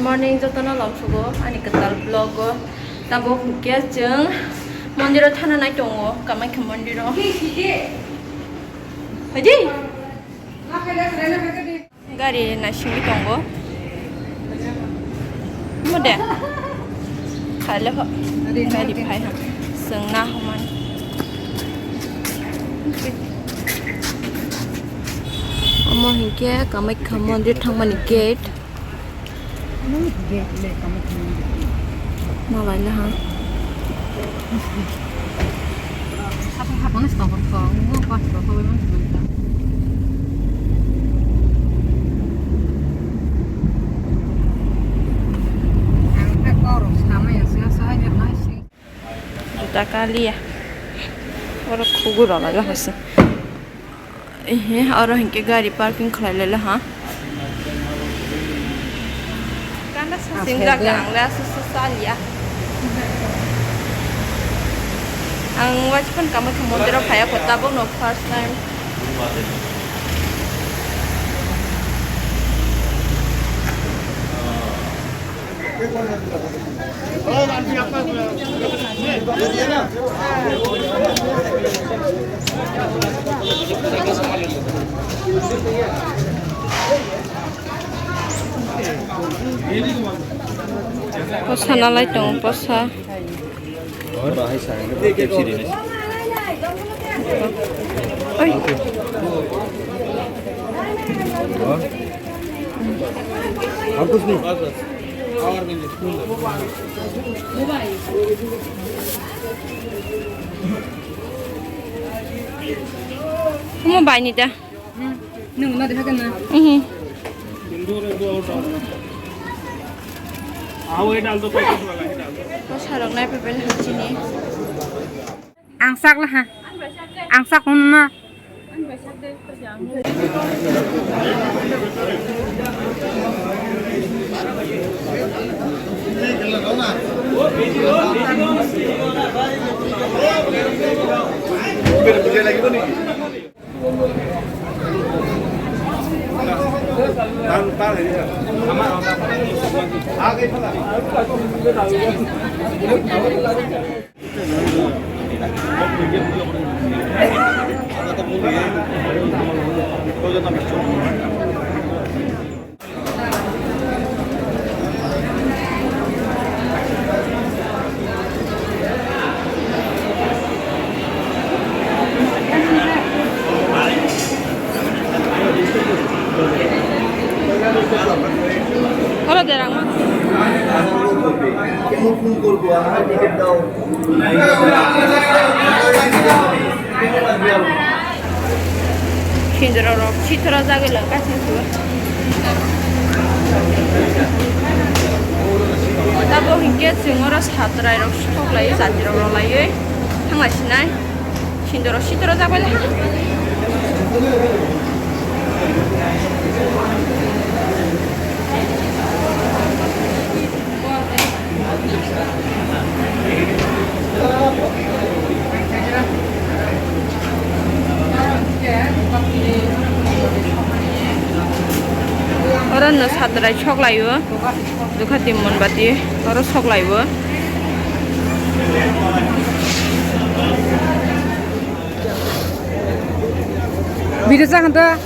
morning jotona longsugo ani ketal vlog tabo hukya jeng mondir thana nai tongo Kamakhya mondir haji gari nashingi tongo mode khale ho gari phai ha sengna homan amo hingke Kamakhya mondir thangmani gate malai na ha habang stop ko ngo pa ko ko man ang ko sama ya saya ya masih kita kali ya orang kugur lah hasil orang hingke gari parking khalai la ha singgah gang lah susah ya. Ang wajib kan Kamakhya mondir phaya kota bong no first time. Posa nalai tong posa. Oi. Bagus nih. Kamu buy ni dah? Nung na dihakan na. ये डाल दो packet वाला ही डाल दो तो सारंग नाय PayPal हचिनी आंसाक ला हा आंसाक हुन्ना आंसाक दे तो जांग लगाओ ना मेरे मुझे लगी तो नहीं तार है हमारा आ गई फला Kalau derang mah. Kindra rok citra jaga lengkap sih. Tapi hingga semua satra rok stok lagi, satra rok lagi, tengah sini, kindra citra jaga lah. Orang nak sadrai chok layu, Guwahati monbati, orang chok layu. Video sah hanta,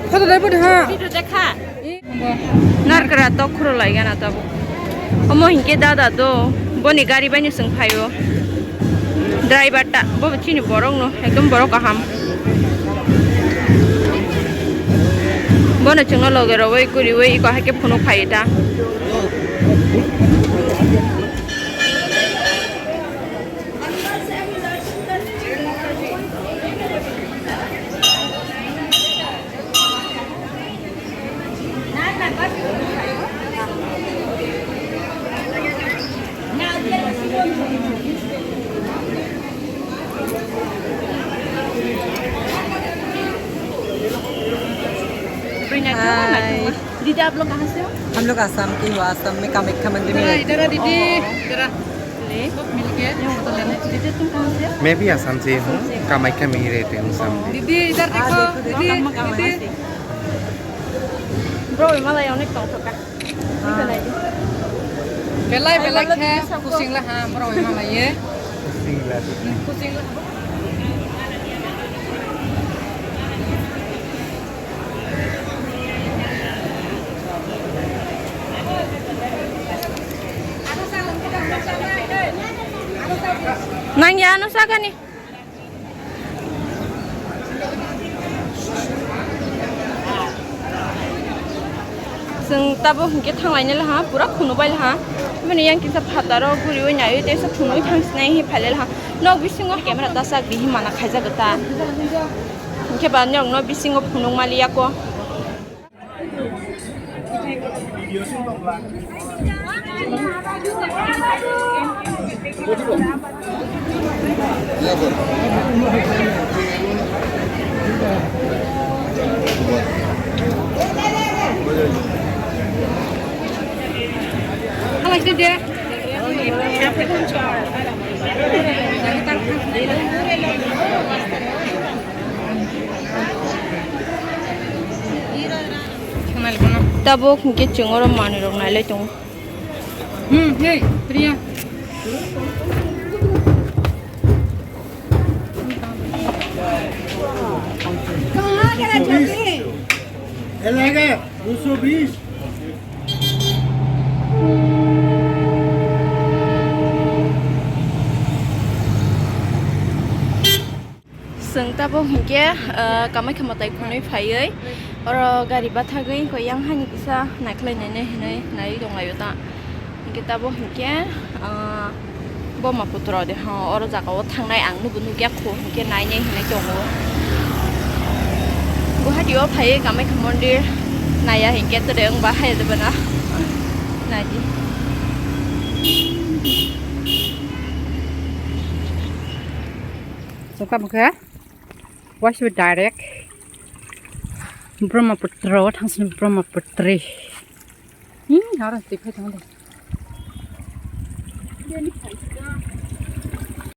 foto dah pun ha. Video dekha. Nar keratok kuru lagi kan atau? Omo hingke dada do, boni gari banyak sengpayo. Driver tak, bawa cini borong no, ekdom borong kaham. Bona chunga loge rawai kuri wai ko hake phono phaita दीदी आप लोग कहाँ से हो? हम लोग असम के हो। असम में कामाख्या मंदिर में इधर दीदी इधर ले मिल गया दीदी तुम कहाँ से हो? मैं भी असम से हूँ, कामाख्या में ही रहते हूँ असम में। दीदी इधर देखो दीदी ब्रो मलाई अनेक टोक का Belai ke pusing lah ha, berapa lama ya? Pusing lah. Nang ya anu saka nih. Seng tabu hingke thanglai lah ha, pura khunubai lah ha. Mane yang kita phataro guri oi nai te sa khunui thangsnai hi phalel ha. Nok bisingo camera tasak bihi mana khaija gata. Hingke ba nyong no bisingo phunung mali yako. How much did you? Tabo kungke cengoro mani rong nai le tung. Hey, Priya. कहाँ करा जाते? लगा 220 Seng tabo hingke Kamakhya matai khonoi phaioi oro gari batha gei ko yang hani kisa naikhlai nai nai dong layo ta hingke tabo hingke boma putro de ha oro jagao thangnai ang nu bunu gya kho hingke nai nei hinai tongo Guwahati o phai Kamakhya mondir naya hingke to deung ba hai de bana naji So Kamakhya watch with direct Brahmaputra thangsin Brahmaputri harus tipe thang